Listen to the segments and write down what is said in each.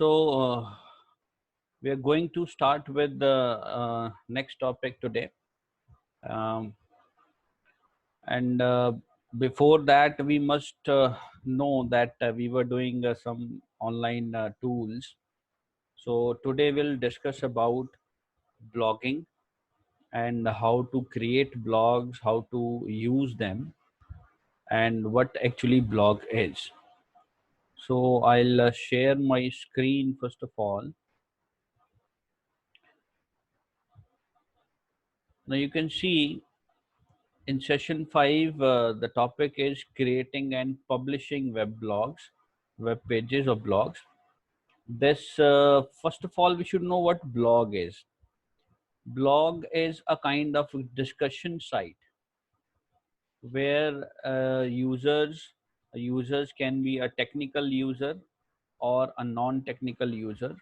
We are going to start with the next topic today. Um, and before that, we must know that we were doing some online tools. So today we'll discuss about blogging and how to create blogs, how to use them, and what actually blog is. So I'll share my screen first of all. Now you can see in session 5, the topic is creating and publishing web blogs, web pages or blogs. First of all, we should know what blog is. Blog is a kind of discussion site where users can be a technical user or a non-technical user.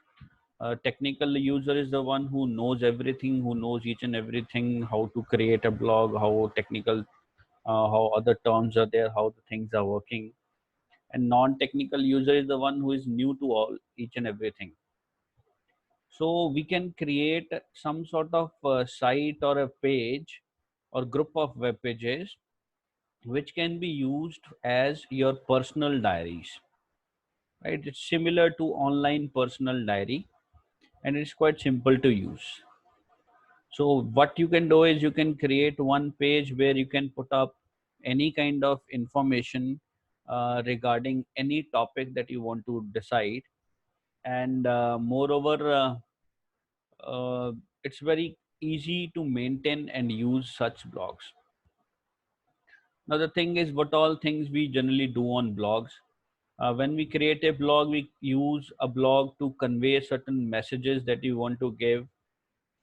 A technical user is the one who knows everything, who knows each and everything, how to create a blog, how technical, how other terms are there, how the things are working. And non-technical user is the one who is new to each and everything. So we can create some sort of site or a page or group of web pages which can be used as your personal diaries, right? It's similar to online personal diary and it's quite simple to use. So what you can do is you can create one page where you can put up any kind of information regarding any topic that you want to decide. And moreover, uh, it's very easy to maintain and use such blogs. Now the thing is, what all things we generally do on blogs. When we create a blog, we use a blog to convey certain messages that you want to give.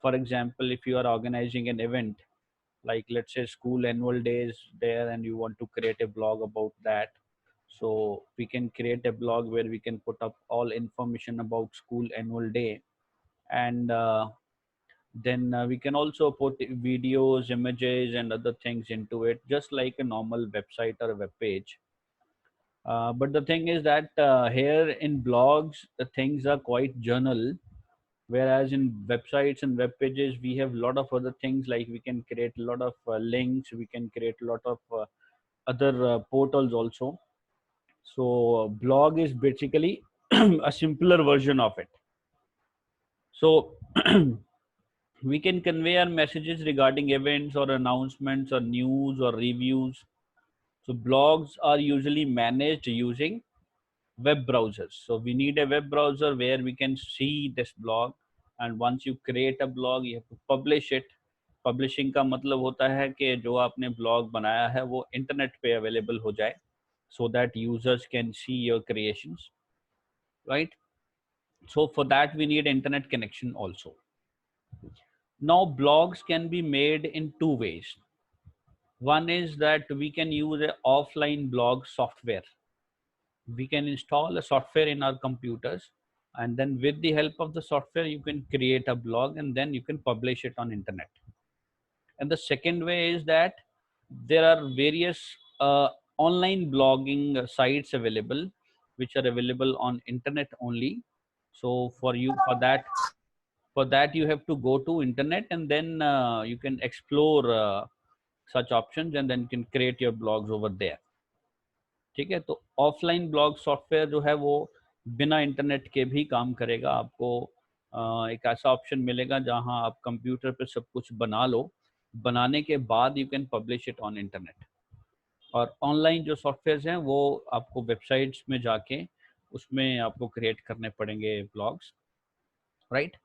For example, if you are organizing an event, like let's say school annual days there, and you want to create a blog about that, so we can create a blog where we can put up all information about school annual day. And then we can also put videos, images and other things into it, just like a normal website or a web page. But the thing is that here in blogs the things are quite journal, whereas in websites and web pages we have a lot of other things, like we can create a lot of links, we can create a lot of other portals also. So blog is basically a simpler version of it. So we can convey our messages regarding events or announcements or news or reviews. So blogs are usually managed using web browsers. So we need a web browser where we can see this blog, and once you create a blog you have to publish it. Publishing का मतलब होता है कि जो आपने blog बनाया है वो internet पे available हो जाए, so that users can see your creations, right? So for that we need internet connection also. Now blogs can be made in two ways. One is that we can use a offline blog software. We can install a software in our computers, and then with the help of the software you can create a blog and then you can publish it on internet. And the second way is that there are various online blogging sites available, which are available on internet only. So for that you have to go to internet, and then you can explore such options, and then you can create your blogs over there. ठीक है, तो offline blog software जो है वो बिना internet के भी काम करेगा। आपको एक ऐसा ऑप्शन मिलेगा जहां आप कंप्यूटर पे सब कुछ बना लो, बनाने के बाद you can publish it on internet. और ऑनलाइन जो सॉफ्टवेयर्स हैं वो आपको वेबसाइट्स में जाके उसमें आपको क्रिएट करने पड़ेंगे blogs, right?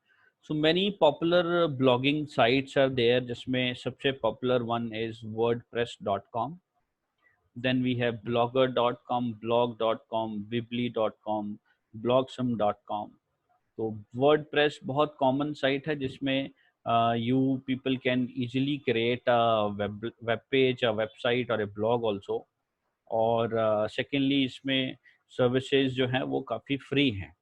So many popular blogging sites are there, जिसमें सबसे popular one is wordpress.com. Then we have blogger.com, blog.com, weebly.com, blogsome.com. तो WordPress बहुत कॉमन साइट है जिसमें you people can easily create a web page, a website और a blog also. और secondly इसमें services जो हैं वो काफ़ी free हैं,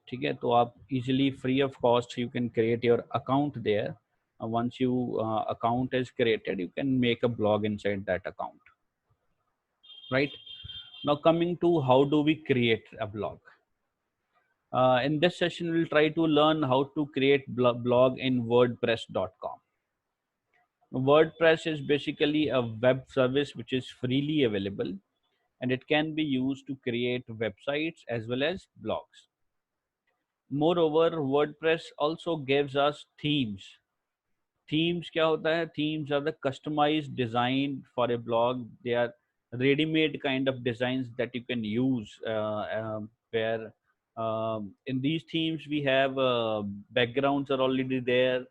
ठीक है? तो आप easily free of cost you can create your account there. Once you account is created, you can make a blog inside that account, right? Now coming to how do we create a blog. In this session, we'll try to learn how to create blog in WordPress.com. WordPress is basically a web service which is freely available, and it can be used to create websites as well as blogs. Moreover, WordPress also gives us themes. Themes क्या होता है? Themes are the customized design for a blog. They are ready-made kind of designs that you can use, where in these themes we have backgrounds are already there,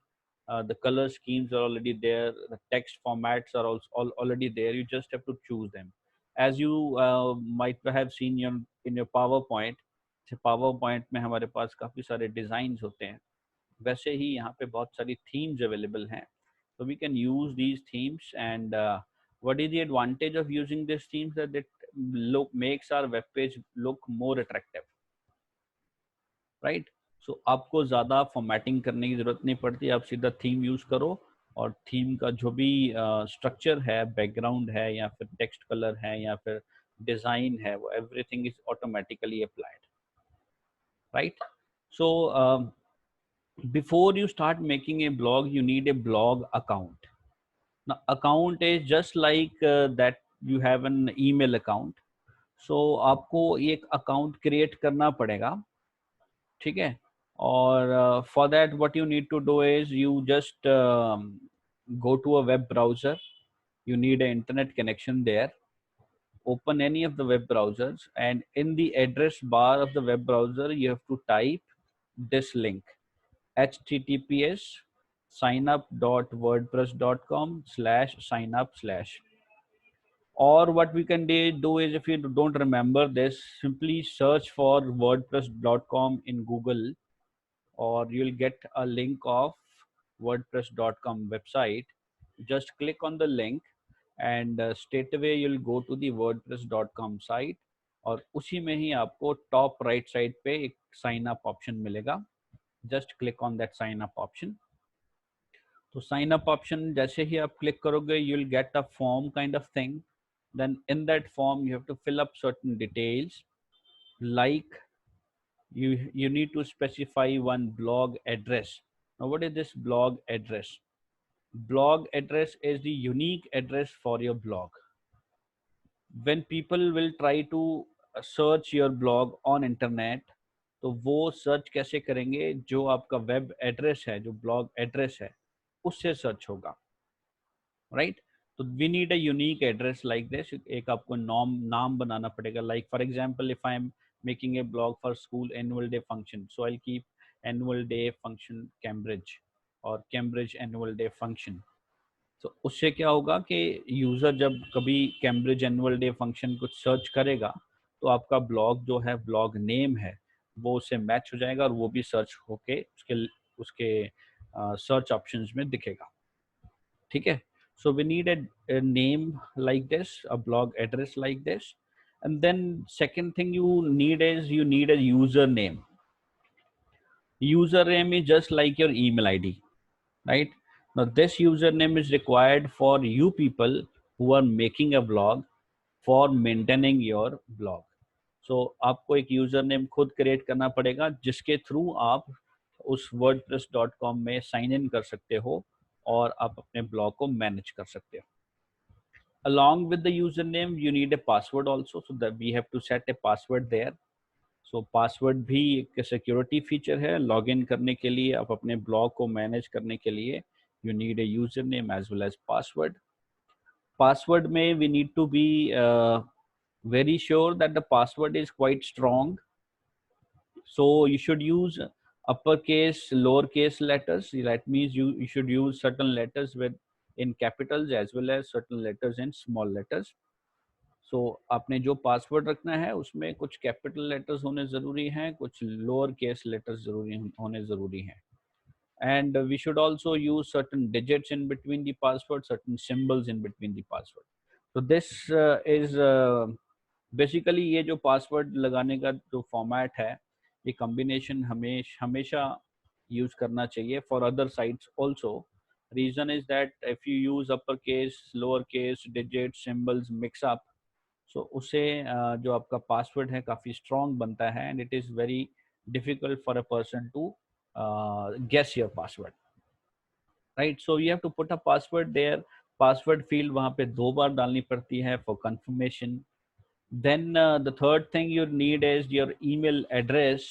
the color schemes are already there, the text formats are also already there. You just have to choose them. As you might have seen in your PowerPoint, PowerPoint में हमारे पास काफ़ी सारे designs होते हैं, वैसे ही यहाँ पे बहुत सारी themes available हैं. So we can use these themes, and what is the advantage of using these themes? That it makes our web page look more attractive, right? So आपको ज़्यादा formatting करने की ज़रूरत नहीं पड़ती, आप सीधा theme use करो और थीम का जो भी स्ट्रक्चर है, बैकग्राउंड है या फिर टेक्स्ट कलर है या फिर डिज़ाइन है, वो everything is automatically applied, right? So before you start making a blog, you need a blog account. Now account is just like that you have an email account. So आपको एक account create करना पड़ेगा, ठीक है? और for that what you need to do is you just go to a web browser. You need an internet connection there. Open any of the web browsers, and in the address bar of the web browser you have to type this link: https signup.wordpress.com/signup/. Or what we can do is, if you don't remember this, simply search for wordpress.com in Google, or you'll get a link of wordpress.com website. Just click on the link, and straight away you'll go to the wordpress.com site, और उसी में ही आपको top right side पे एक sign up option मिलेगा. Just click on that sign up option. तो sign up option जैसे ही आप click करोगे, you'll get a form kind of thing. Then in that form you have to fill up certain details, like you need to specify one blog address. Now what is this blog address? Blog address is the unique address for your blog. When people will try to search your blog on internet, तो वो search कैसे करेंगे? जो आपका web address है, जो blog address है, उससे सर्च होगा, राइट? तो we need a unique address like this. एक आपको नाम बनाना पड़ेगा. Like for example, if I am making a blog for school annual day function, so I will keep annual day function Cambridge और Cambridge annual day function. तो उससे क्या होगा कि यूज़र जब कभी कैम्ब्रिज एनुअल डे फंक्शन कुछ search करेगा, तो आपका ब्लॉग जो है, ब्लॉग नेम है, वो उससे मैच हो जाएगा और वो भी सर्च होके उसके उसके सर्च ऑप्शंस में दिखेगा, ठीक है? So we need a name like this, a blog address like this. And then second thing you need is you need a username. Username is just like your email ID, right? Now this username is required for you people who are making a blog, for maintaining your blog. So आपको एक username खुद create करना पड़ेगा, जिसके through आप उस wordpress.com में sign in कर सकते हो और आप अपने ब्लॉग को मैनेज कर सकते हो. Along with the username you need a password also, so that we have to set a password there. So password भी एक सिक्योरिटी फीचर है. लॉगिन करने के लिए, आप अपने ब्लॉग को मैनेज करने के लिए, you need a user name as well as password. Password में we need to be very sure that the password is quite strong. So you should use uppercase, lowercase letters. That means you should use certain letters with in capitals as well as certain letters in small letters. सो आपने जो password रखना है उसमें कुछ capital letters होने ज़रूरी हैं, कुछ लोअर केस लेटर्स होने ज़रूरी हैं. And we should also use certain digits in between the password, certain symbols in between the password. तो दिस इज बेसिकली, ये जो पासवर्ड लगाने का जो फॉर्मेट है, ये कॉम्बिनेशन हमेशा यूज करना चाहिए for other sites also. Reason is that if you use upper case, lower case, digit, symbols mix up, so उससे जो आपका पासवर्ड है काफ़ी स्ट्रॉन्ग बनता है, and it is very difficult for a person to guess your password, right? So you have to put a password there. Password field वहाँ पे 2 बार डालनी पड़ती है for confirmation. Then the third thing you need is your email address.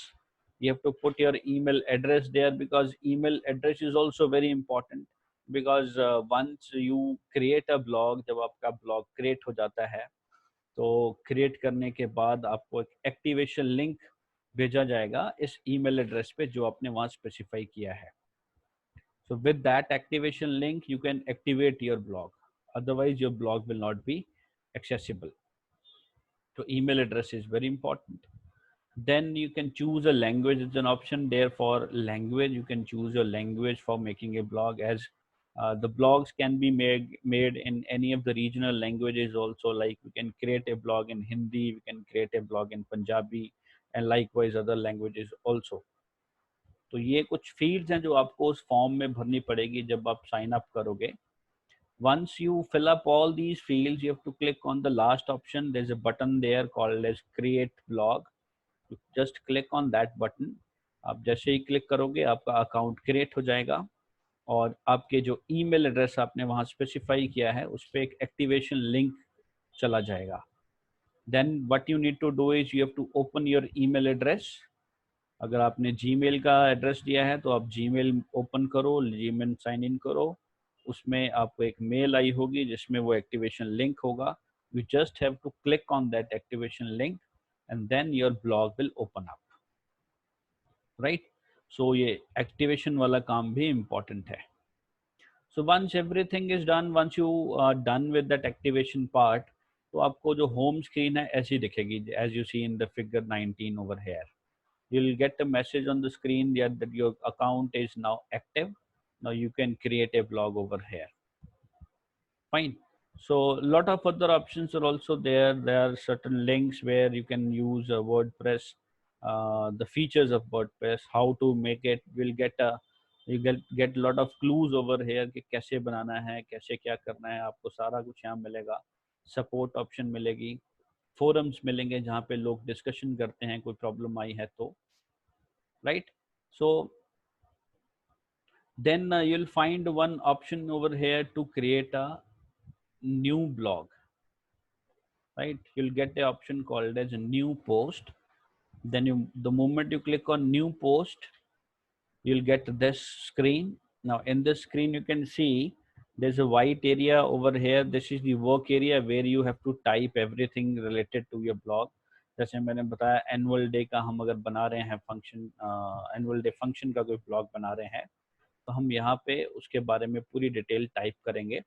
You have to put your email address there, because email address is also very important. Because once you create a blog, जब आपका blog create हो जाता है, तो create करने के बाद आपको एक activation link भेजा जाएगा इस email address पे जो आपने वहाँ specify किया है. So with that activation link, you can activate your blog. Otherwise, your blog will not be accessible. So email address is very important. Then you can choose a language. It's an option there for language. You can choose a language for making a blog, as the blogs can be made in any of the regional languages also. Like we can create a blog in Hindi, we can create a blog in Punjabi, and likewise other languages also. तो ये कुछ fields हैं जो आपको उस form में भरनी पड़ेगी जब आप साइन अप करोगे. Once you fill up all these fields, you have to click on the last option. There's a button there called as create blog. You just click on that button. आप जैसे ही click करोगे आपका account create हो जाएगा और आपके जो email address आपने वहाँ स्पेसिफाई किया है उस पर एक एक्टिवेशन लिंक चला जाएगा. Then what you need to do is you have to open your email address. अगर आपने जीमेल का एड्रेस दिया है तो आप जीमेल ओपन करो, जीमेल साइन इन करो. उसमें आपको एक मेल आई होगी जिसमें वो एक्टिवेशन लिंक होगा. You just have to click on that activation link and then your blog will open up, right? So ये एक्टिवेशन वाला काम भी इम्पोर्टेंट है. So once everything is done, once you done with that activation part, तो आपको जो home screen है ऐसी दिखेगी as you C in the figure 19 over here. You'll get a message on the screen that your account is now active. Now you can create a blog over here. Fine. So a lot of other options are also there. There are certain links where you can use WordPress, the features of WordPress, how to make it. You get a lot of clues over here कि कैसे बनाना है, कैसे क्या करना है. आपको सारा कुछ यहाँ मिलेगा. Support option मिलेगी. Forums मिलेंगे जहाँ पे लोग डिस्कशन करते हैं कोई प्रॉब्लम आई है तो, right? So then you'll find one option over here to create a new blog, right? You'll get the option called as a new post. Then the moment you click on new post, you'll get this screen. Now in this screen you can see there's a white area over here. This is the work area where you have to type everything related to your blog. जैसे मैंने बताया annual day का हम अगर बना रहे हैं function, annual day function का कोई ब्लॉग बना रहे हैं तो हम यहाँ पे उसके बारे में पूरी डिटेल टाइप करेंगे,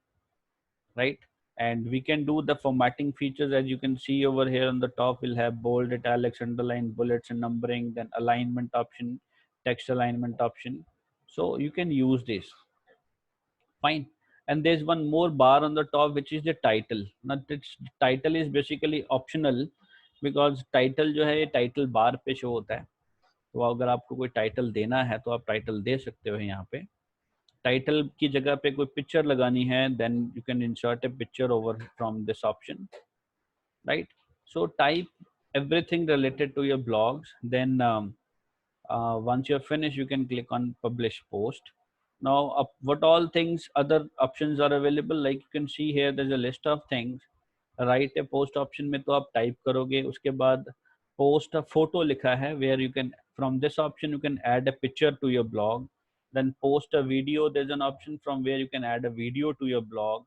right? And we can do the formatting features. As you can see over here on the top, we'll have bold, italics, underline, bullets and numbering, then alignment option, text alignment option. So you can use this. Fine. And there's one more bar on the top, which is the title. Now this title is basically optional because title जो है ये title bar पे show होता है. तो अगर आपको कोई टाइटल देना है तो आप टाइटल दे सकते हो यहाँ पे. टाइटल की जगह पे कोई पिक्चर लगानी है, then you can insert a picture over from this option, right? So type everything related to your blogs. Then once you're finished, you can click on publish post. Now what all things, other options are available, like you can see here there's a list of things. Right A post option में तो आप type करोगे, उसके बाद post अ photo लिखा है where you can from this option you can add a picture to your blog. Then post a video, there's an option from where you can add a video to your blog.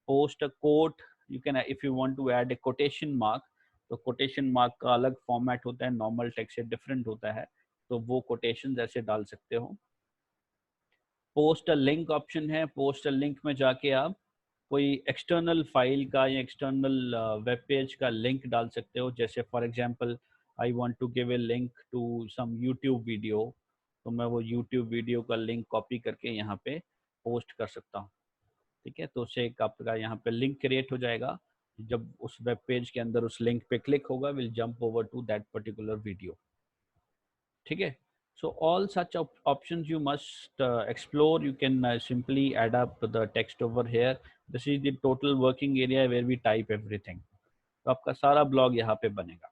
Post a quote, you can, if you want to add a quotation mark, तो quotation mark का अलग format होता है, normal text से different होता है, तो वो कोटेशन ऐसे डाल सकते हो. पोस्ट अ लिंक ऑप्शन है. पोस्ट अ लिंक में जाके आप कोई एक्सटर्नल फाइल का या एक्सटर्नल वेब पेज का लिंक डाल सकते हो. जैसे for example I want to give a link to some YouTube video, तो मैं वो यूट्यूब वीडियो का लिंक कॉपी करके यहाँ पे पोस्ट कर सकता हूँ. ठीक है, तो उससे एक आपका यहाँ पे लिंक क्रिएट हो जाएगा. जब उस वेब पेज के अंदर उस लिंक पे क्लिक होगा, will jump over to that particular video. ठीक है. So all such options you must explore. You can simply add up the text over here. This is the total working area where we type everything. तो आपका सारा blog यहाँ पे बनेगा.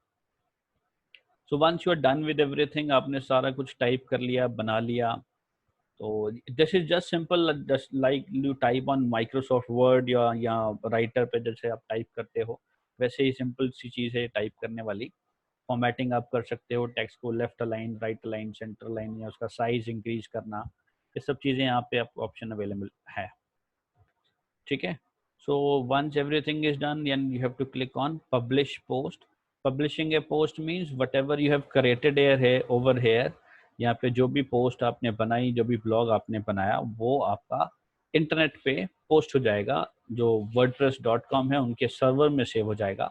So once you are done with everything, आपने सारा कुछ type कर लिया, बना लिया, तो this is just simple, just like you type on Microsoft Word या राइटर पे जैसे आप टाइप करते हो, वैसे ही सिंपल सी चीज़ है टाइप करने वाली। फॉर्मेटिंग आप कर सकते हो, टेक्स्ट को left align, right align, centre align, या उसका साइज इंक्रीज करना, ये सब चीज़ें यहाँ पे आपको ऑप्शन अवेलेबल है। ठीक है, so once everything is done, then you have to click on publish post. Publishing a post means whatever you have created air है ओवर हेयर, यहाँ पे जो भी पोस्ट आपने बनाई, जो भी ब्लॉग आपने बनाया, वो आपका इंटरनेट पे पोस्ट हो जाएगा, जो wordpress.com है उनके सर्वर में सेव हो जाएगा।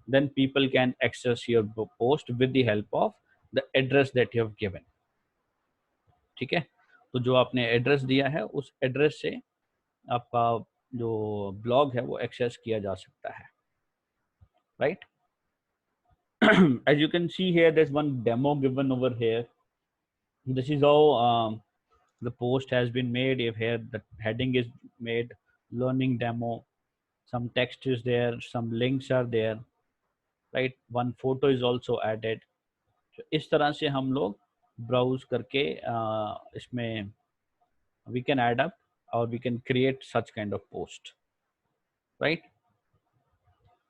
then people can access your post with the help of the address that you have given। ठीक है, तो जो आपने एड्रेस दिया है उस एड्रेस से आपका जो ब्लॉग है वो एक्सेस किया जा सकता है, right. as you can see here, there's one demo given over here. This is how the post has been made. If here the heading is made learning demo, some text is there, some links are there, right, one photo is also added। तो इस तरह से हम लोग browse करके इसमें we can add up or we can create such kind of post, right।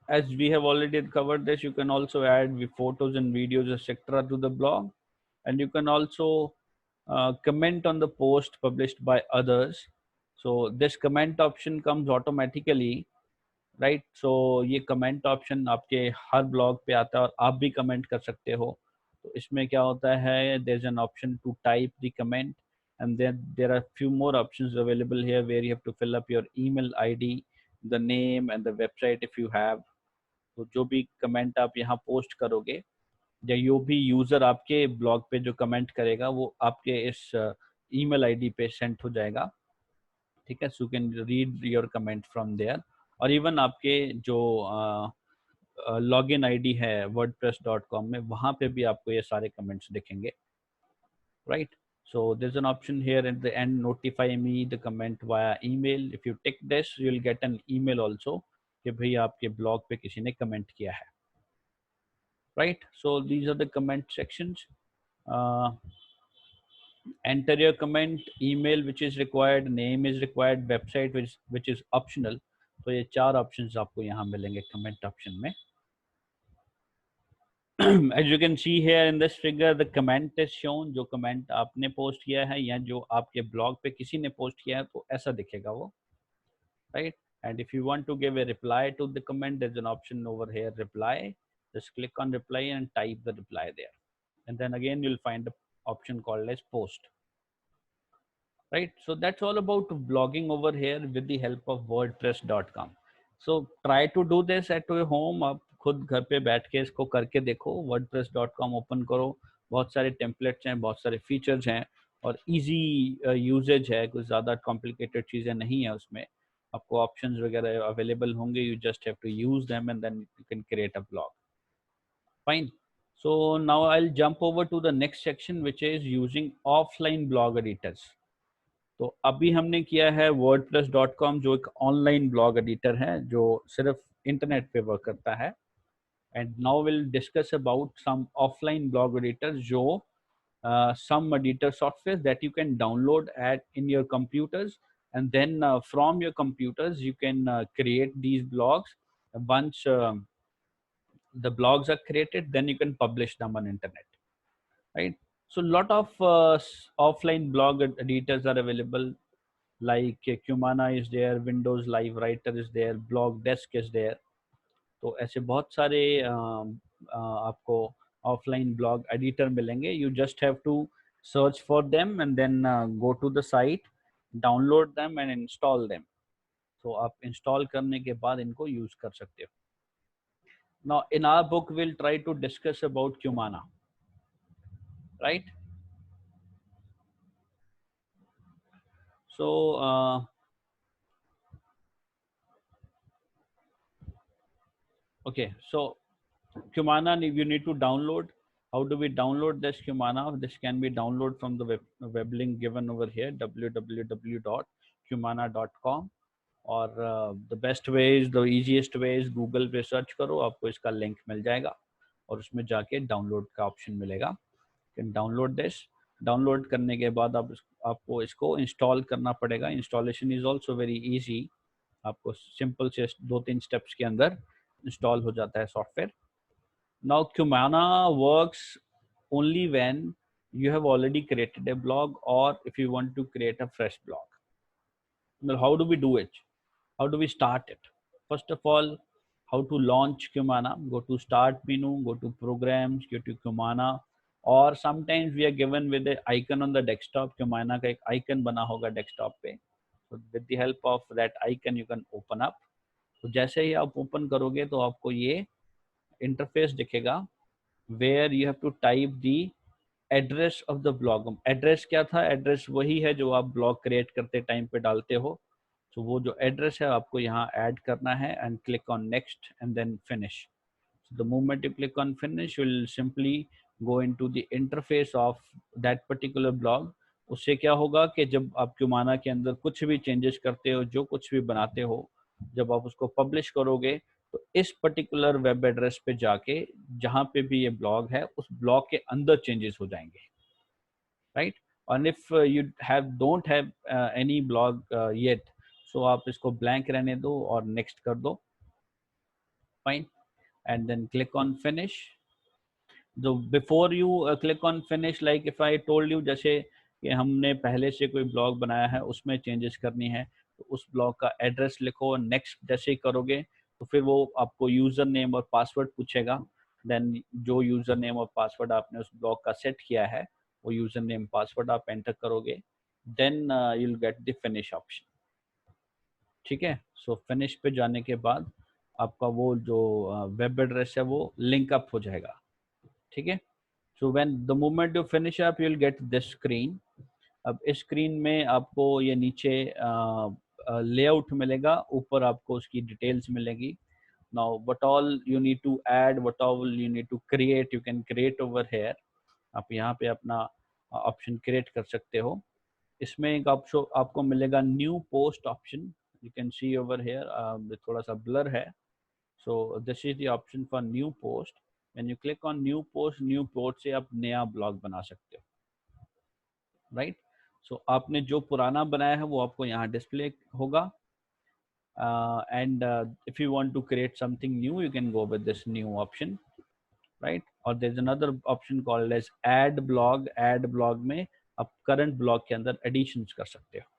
as we have already covered this, you can also add photos and videos etc to the blog, and you can also comment on the post published by others। so this comment option comes automatically, right. So ये comment option आपके हर blog पे आता है और आप भी comment कर सकते हो। तो इसमें क्या होता है, there is an option to type the comment, and then there are few more options available here where you have to fill up your email ID, the name and the website if you have. तो जो भी comment आप यहाँ post करोगे, या जो भी user आपके ब्लॉग पे जो कमेंट करेगा, वो आपके इस ईमेल आईडी पे सेंड हो जाएगा। ठीक है, so you can read your comment from there. और इवन आपके जो लॉगिन आईडी है wordpress.com में, वहाँ पे भी आपको ये सारे कमेंट्स दिखेंगे, right. so there's an option here at the end, notify me the comment via email। if you tick this you'll get an email also कि भाई आपके ब्लॉग पे किसी ने कमेंट किया है, right। so these are the comment sections। uh, enter your comment, email which is required, name is required, website which is optional। तो ये चार ऑप्शंस आपको यहाँ मिलेंगे कमेंट ऑप्शन में। as you can see here in this figure, the comment is shown, जो comment आपने post किया है या जो आपके ब्लॉग पे किसी ने पोस्ट किया है, तो ऐसा दिखेगा वो, right। and if you want to give a reply to the comment, there's an option over here, reply। just click on reply and type the reply there, and then again you'll find the option called as post, right। so that's all about blogging over here with the help of wordpress.com। so try to do this at your home। आप खुद घर पे बैठ के इसको करके देखो, wordpress.com open करो, बहुत सारे टेम्पलेट्स हैं, बहुत सारे फीचर्स हैं, और इजी यूजेज है, कुछ ज़्यादा कॉम्प्लिकेटेड चीज़ें नहीं है उसमें। आपको ऑप्शंस वगैरह अवेलेबल होंगे, you just have to use them and then you can create a blog, fine. so now I'll jump over to the next section which is using offline blog editors। तो अभी हमने किया है wordpress.com, जो एक online blog editor है जो सिर्फ इंटरनेट पे वर्क करता है। And now will discuss about some offline blog editors, जो some editor software that you can download at in your computers, and then from your computers you can create these blogs। once the blogs are created, then you can publish them on internet, right। so lot of offline blog editors are available, like Cumana is there, Windows Live Writer is there, Blog Desk is there। तो ऐसे बहुत सारे आपको offline blog editor मिलेंगे। You just have to search for them and then go to the site, download them and install them. तो आप install करने के बाद इनको यूज कर सकते हो। Now in our book will try to discuss about Cumana, right. so okay, so Cumana you need to download। How do we download this Cumana? This can be downloaded from the web link given over here, www.cumana.com। और the best way is, the easiest way is Google पे search करो, आपको इसका link मिल जाएगा। और उसमें जाके download का ऑप्शन मिलेगा। Can download this. डाउनलोड करने के बाद आपको इसको इंस्टॉल करना पड़ेगा। Installation is also very easy, आपको सिंपल से 2-3 स्टेप्स के अंदर इंस्टॉल हो जाता है software. Now Kumana works only when you have already created a blog or if you want to create a fresh blog. Well, how do we do it? How do we start it? First of all, how to launch Kumana? Go to start menu, go to programs, go to Kumana, or sometimes we are given with the icon on the desktop. Kumana का एक icon बना होगा desktop पे, so with the help of that icon you can open up. तो जैसे ही आप open करोगे तो आपको ये interface दिखेगा where you have to type the address of the blog. Address क्या था? एड्रेस वही है जो आप ब्लॉग क्रिएट करते टाइम पे डालते हो। तो वो जो एड्रेस है आपको यहाँ ऐड करना है and click on next and then finish. So the moment you click on finish, you will simply go into the interface of that particular blog. उससे क्या होगा कि जब आप Kumana के अंदर कुछ भी चेंजेस करते हो, जो कुछ भी बनाते हो, जब आप उसको पब्लिश करोगे तो इस पर्टिकुलर वेब एड्रेस पे जाके जहाँ पे भी ये ब्लॉग है उस ब्लॉग के अंदर चेंजेस हो जाएंगे, राइट। और if you have don't have any blog yet, so आप इसको ब्लैंक रहने दो और नेक्स्ट कर दो, fine, and then click on finish. जो before you click on finish, like if I told you, जैसे कि हमने पहले से कोई ब्लॉग बनाया है उसमें चेंजेस करनी है तो उस ब्लॉग का एड्रेस लिखो, नेक्स्ट जैसे ही करोगे तो फिर वो आपको यूज़र नेम और पासवर्ड पूछेगा। देन जो यूज़र नेम और पासवर्ड आपने उस ब्लॉग का सेट किया है वो यूज़र नेम पासवर्ड आप एंटर करोगे, then you will get the finish option. ठीक है, सो फिनिश पे जाने के बाद आपका वो जो वेब एड्रेस है वो लिंक अप हो जाएगा। ठीक है, so when the moment you finish up you will get this screen. अब इस स्क्रीन में आपको ये नीचे लेआउट मिलेगा, ऊपर आपको उसकी डिटेल्स मिलेगी। Now what all you need to add, what all you need to create, you can create over here. आप यहाँ पे अपना ऑप्शन क्रिएट कर सकते हो। इसमें एक आपको मिलेगा new post option, you can see over here, थोड़ा सा ब्लर है। So this is the option for new post. When you click on new post से आप नया ब्लॉग बना सकते हो, राइट। सो आपने जो पुराना बनाया है वो आपको यहाँ डिस्प्ले होगा, and if you want to create something new you can go with this new option, right? और there's another option called as add blog. add blog में आप current blog के अंदर additions कर सकते हो।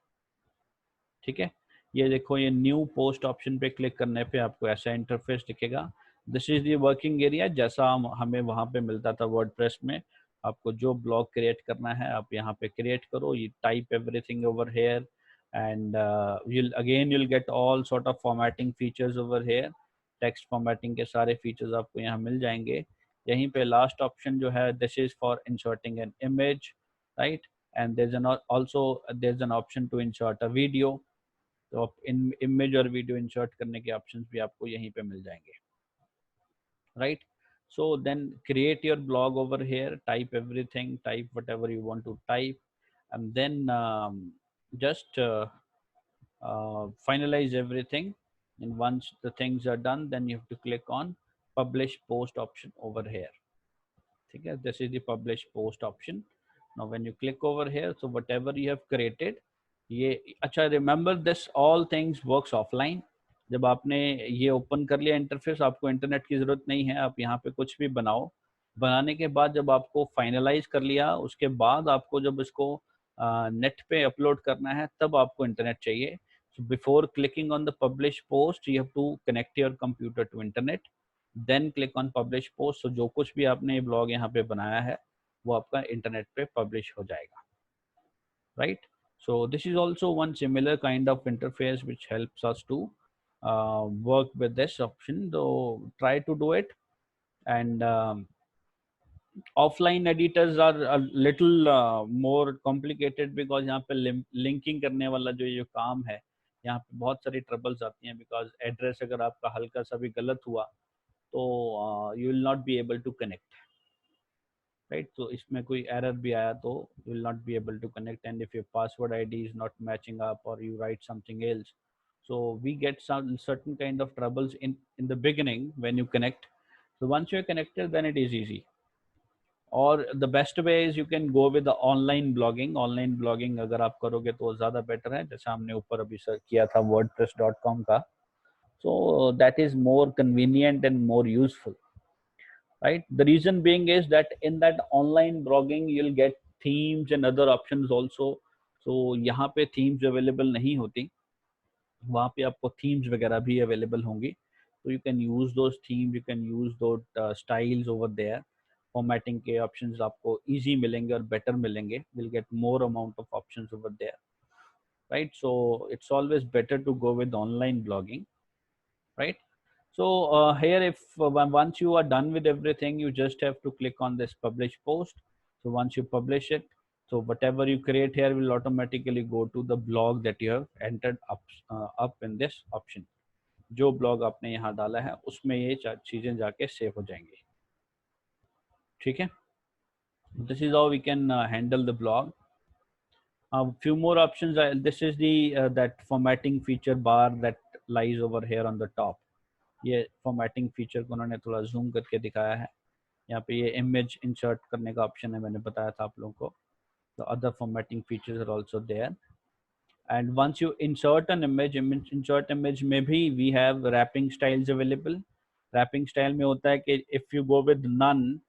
ठीक है, ये देखो, ये न्यू पोस्ट ऑप्शन पे क्लिक करने पे आपको ऐसा इंटरफेस दिखेगा। This is the working area, जैसा हमें वहाँ पे मिलता था वर्डप्रेस में। आपको जो ब्लॉग क्रिएट करना है आप यहाँ पे क्रिएट करो, ये type everything over here and you'll get all sort of formatting features over here. Text formatting के सारे फीचर्स आपको यहाँ मिल जाएंगे। यहीं पे लास्ट ऑप्शन जो है, this is for inserting an image, right, and there's an option to insert a video। तो आप इन इमेज और वीडियो इंसर्ट करने के ऑप्शंस भी आपको यहीं पे मिल जाएंगे, right. So then create your blog over here, type everything, type whatever you want to type, and then just finalize everything, and once the things are done then you have to click on publish post option over here। ठीक है, this is the publish post option। now when you click over here, so whatever you have created, ये अच्छा, remember this all things works offline. जब आपने ये open कर लिया interface, आपको इंटरनेट की ज़रूरत नहीं है, आप यहाँ पे कुछ भी बनाओ। बनाने के बाद जब आपको फाइनलाइज कर लिया, उसके बाद आपको जब इसको नेट पे अपलोड करना है तब आपको इंटरनेट चाहिए। So before clicking on the publish post you have to connect your computer to internet, then click on publish post. So जो कुछ भी आपने ब्लॉग यहाँ पे बनाया है वो आपका इंटरनेट पे पब्लिश हो जाएगा, right? So this is also one similar kind of interface which helps us to work with this option, though try to do it। and offline editors are a little more complicated because यहाँ पे linking करने वाला जो ये काम है, यहाँ पे बहुत सारी troubles आती हैं, because address अगर आपका हल्का सा भी गलत हुआ तो you will not be able to connect, right? So इसमें कोई error भी आया तो you will not be able to connect, and if your password ID is not matching up or you write something else, so we get some certain kind of troubles in the beginning when you connect। So once you're connected, then it is easy. और the best way is you can go with the online blogging. Online blogging अगर आप करोगे तो ज़्यादा better है, जैसा हमने ऊपर अभी सर्च किया था wordpress.com का. So that is more convenient and more useful, right? The reason being is that in that online blogging you'll get themes and other options also. So यहाँ पे themes available नहीं होती, वहाँ पे आपको themes वगैरह भी available होंगी. So you can use those themes, you can use those styles over there. Formatting के options आपको easy मिलेंगे और better मिलेंगे. We'll get more amount of options over there, right? So it's always better to go with online blogging, right? So here, if once you are done with everything, you just have to click on this publish post. So once you publish it, so whatever you create here will automatically go to the blog that you have entered up in this option. जो blog आपने यहाँ डाला है उसमें ये चीजें जाके save हो जाएंगी. ठीक है? This is how we can handle the blog. A few more options. This is the that formatting feature bar that lies over here on the top. ये फॉर्मेटिंग फीचर को उन्होंने थोड़ा जूम करके दिखाया है. यहाँ पे ये इमेज इंसर्ट करने का ऑप्शन है, मैंने बताया था आप लोगों को. तो other formatting features are also there. And once you insert an image, insert image में भी we have wrapping styles available. Wrapping style में होता है कि if you go with none,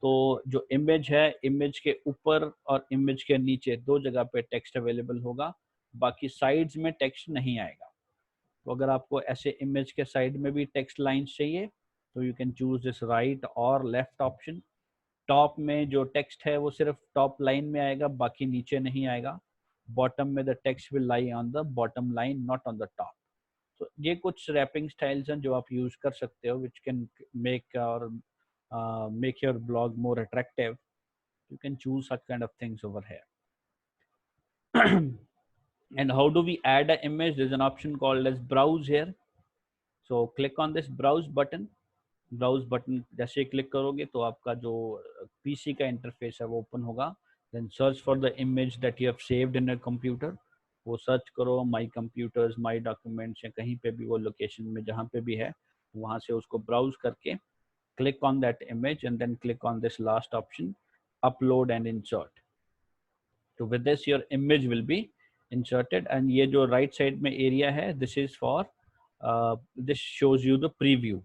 तो जो इमेज है, इमेज के ऊपर और इमेज के नीचे दो जगह पे टेक्स्ट अवेलेबल होगा, बाकी साइड्स में टेक्स्ट नहीं आएगा. तो अगर आपको ऐसे इमेज के साइड में भी टेक्स्ट लाइंस चाहिए तो you can choose this right और लेफ्ट ऑप्शन. टॉप में जो टेक्स्ट है वो सिर्फ टॉप लाइन में आएगा, बाकी नीचे नहीं आएगा. बॉटम में the text will lie on the bottom line, not on the top. तो ये कुछ रैपिंग स्टाइल्स हैं जो आप यूज कर सकते हो, विच कैन मेक और make your blog more attractive. You can choose such kind of things over here. And how do we add an image? There's an option called as browse here. So click on this browse button. Browse button जैसे click करोगे तो आपका जो PC का interface है वो open होगा. Then search for the image that you have saved in your computer. वो सर्च करो माय कंप्यूटर्स, माय डॉक्यूमेंट्स, या कहीं पे भी वो लोकेशन में जहाँ पे भी है वहाँ से उसको ब्राउज करके click on that image and then click on this last option, upload and insert. So with this your image will be inserted. And ये जो right side में area है, this is for this shows you the preview.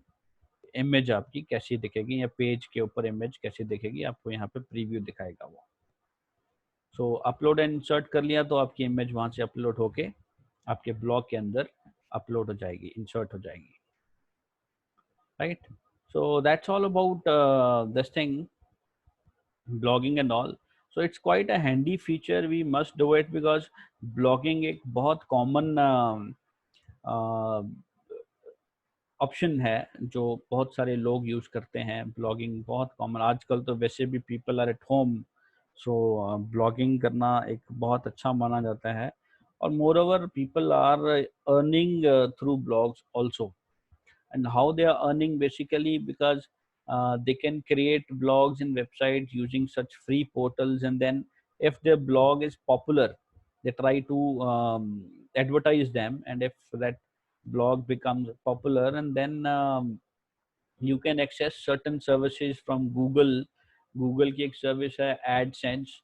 Image आपकी कैसी दिखेगी या page के ऊपर इमेज कैसी दिखेगी, आपको यहाँ पे प्रीव्यू दिखाएगा वो. सो अपलोड एंड इंसर्ट कर लिया तो आपकी इमेज वहाँ से अपलोड होके आपके ब्लॉग के अंदर अपलोड हो जाएगी, इंसर्ट हो जाएगी, right? So that's all about this thing, blogging and all. So it's quite a handy feature, we must do it because blogging एक बहुत कॉमन ऑप्शन है जो बहुत सारे लोग यूज़ करते हैं. ब्लॉगिंग बहुत कॉमन आजकल, तो वैसे भी people are at home, so blogging करना एक बहुत अच्छा माना जाता है. और moreover people are earning through blogs also. and how they are earning basically because they can create blogs and websites using such free portals, and then if their blog is popular they try to advertise them, and if that blog becomes popular, and then you can access certain services from Google. Google की एक service है AdSense.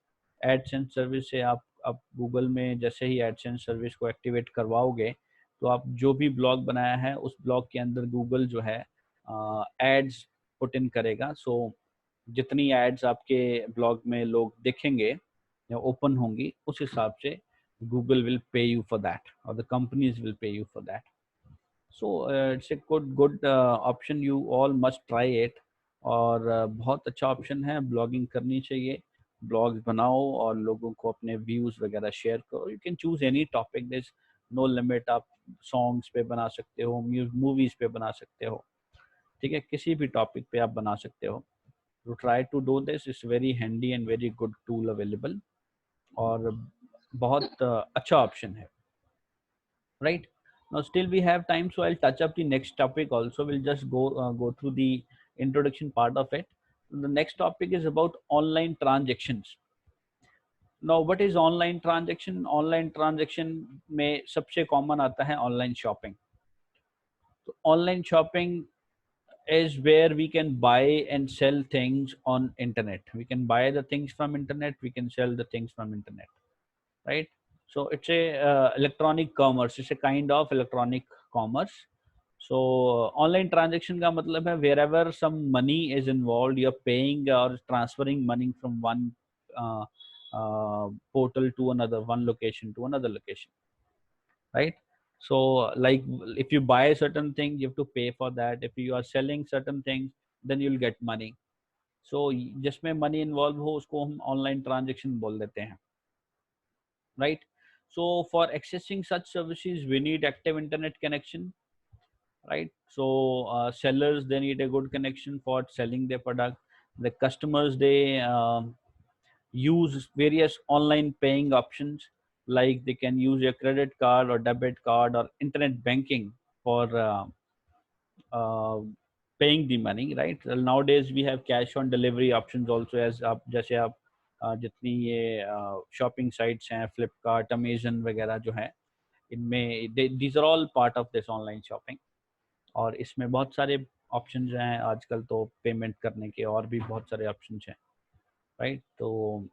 AdSense service से आप Google में जैसे ही AdSense service को activate करवाओगे तो आप जो भी ब्लॉग बनाया है उस ब्लॉग के अंदर गूगल जो है एड्स पुट इन करेगा. सो जितनी एड्स आपके ब्लॉग में लोग देखेंगे या ओपन होंगी उस हिसाब से Google will pay you for that, और the companies will pay you for that. So it's a good option, you all must try it. और बहुत अच्छा ऑप्शन है, ब्लॉगिंग करनी चाहिए. ब्लॉग्स बनाओ और लोगों को अपने व्यूज़ वगैरह शेयर करो. You can choose any topic, this no limit. आप सॉन्ग्स पे बना सकते हो, मूवीज़ पे बना सकते हो, ठीक है, किसी भी टॉपिक पे आप बना सकते हो. तो try to do this, it's very handy and very good tool available, और बहुत अच्छा ऑप्शन है, right? Now still we have time, so I'll touch up the next topic also. We'll just go through the introduction part of it. The next topic is about online transactions. Now what is online transaction? Online transaction में सबसे common आता है online shopping. तो online shopping is where we can buy and sell things on internet. We can buy the things from internet, we can sell the things from internet, right? So it's a electronic commerce, it's a kind of electronic commerce. So online transaction का मतलब है wherever some money is involved, you're paying or transferring money from one uh, portal to another, one location to another location, right? So like if you buy certain things, you have to pay for that. If you are selling certain things, then you'll get money. So जिसमें money involved हो उसको हम online transaction बोल देते हैं, right? So for accessing such services, we need active internet connection, right? So sellers, they need a good connection for selling their product. The customers, they use various online paying options, like they can use your credit card or debit card or internet banking for uh, paying the money, right? Well, nowadays we have cash on delivery options also, as आप जैसे आप जितनी ये shopping sites हैं, Flipkart, Amazon वगैरह जो है, इनमें these are all part of this online shopping. और इसमें बहुत सारे ऑप्शंस हैं आजकल, तो पेमेंट करने के और भी बहुत सारे ऑप्शंस हैं, राइट? तो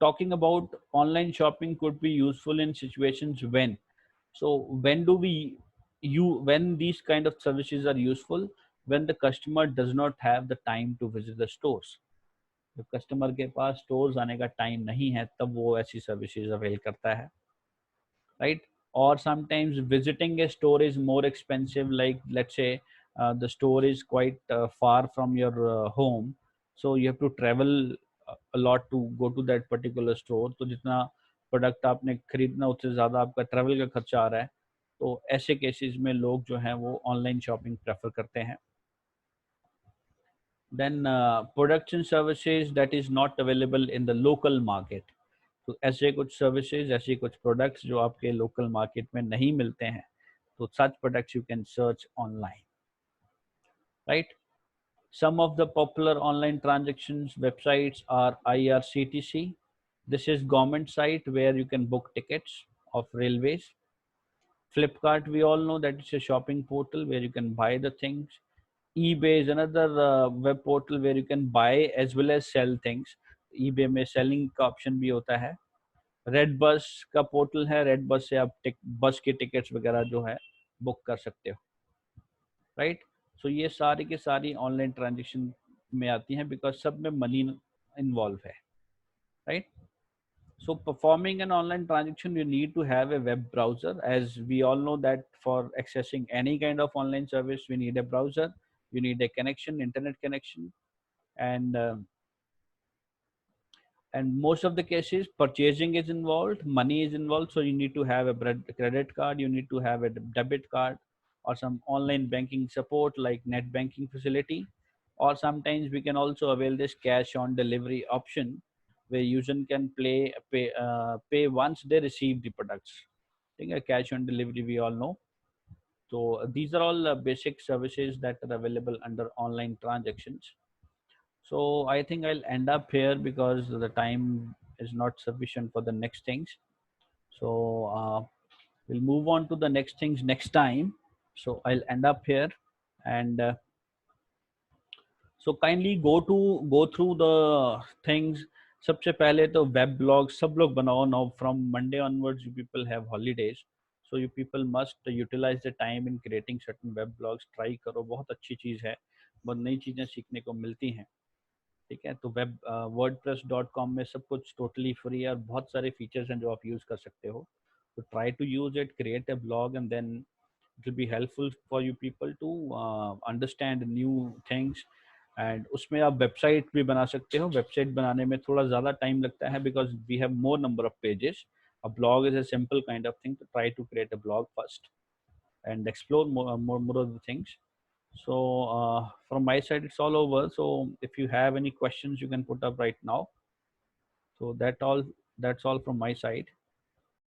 talking about online shopping could be useful in situations when, so when do we you when these kind of services are useful, when the customer does not have the time to visit the stores। जब customer के पास stores आने का time नहीं है, तब वो ऐसी services avail करता है, right? Or sometimes visiting a store is more expensive, like let's say the store is quite far from your home, so you have to travel a lot to go to that particular store। तो जितना product आपने खरीदना उससे ज़्यादा आपका travel का खर्चा आ रहा है, तो ऐसे केसेस में लोग जो हैं वो ऑनलाइन शॉपिंग प्रेफर करते हैं। Then products and services that is not available in the local market. तो ऐसे कुछ सर्विसेज, ऐसे कुछ प्रोडक्ट्स जो आपके लोकल मार्केट में नहीं मिलते हैं, तो such products you can search online, right? Some of the popular online transactions websites are IRCTC. This is government site where you can book tickets of railways. Flipkart, we all know that it's a shopping portal where you can buy the things. eBay is another web portal where you can buy as well as sell things। eBay में selling का option भी होता है। Red bus का portal है, red bus से आप बस के टिकट्स वगैरह जो है बुक कर सकते हो, राइट? सो ये सारी की सारी ऑनलाइन ट्रांजेक्शन में आती हैं, बिकॉज सब में मनी इन्वॉल्व है, right? So performing an online transaction, you need to have a web browser. As we all know that for accessing any kind of online service, we need a browser, you need a connection, internet connection, and most of the cases purchasing is involved, money is involved, so you need to have a credit card, you need to have a debit card, or some online banking support like net banking facility, or sometimes we can also avail this cash on delivery option, where user can pay once they receive the products। I think a cash on delivery we all know। So these are all basic services that are available under online transactions। So I think I'll end up here because the time is not sufficient for the next things. So we'll move on to the next things next time। So I'll end up here, and so kindly go through the things। सबसे पहले तो web blog सब लोग बनाओ। now from Monday onwards you people have holidays, so you people must utilize the time in creating certain web blogs। try करो, बहुत अच्छी चीज़ है, बहुत नई चीज़ें सीखने को मिलती हैं, ठीक है? तो वेब wordpress.com में सब कुछ टोटली फ्री है और बहुत सारे फीचर्स हैं जो आप यूज़ कर सकते हो। तो try to use it, create a blog, and then it will be helpful for you people to understand new things. And उसमें आप वेबसाइट भी बना सकते हो। वेबसाइट बनाने में थोड़ा ज़्यादा टाइम लगता है because we have more number of pages. A blog is a simple kind of thing, तो try to create a blog first and explore more of the things। So from my side it's all over, so if you have any questions you can put up right now। So that's all from my side।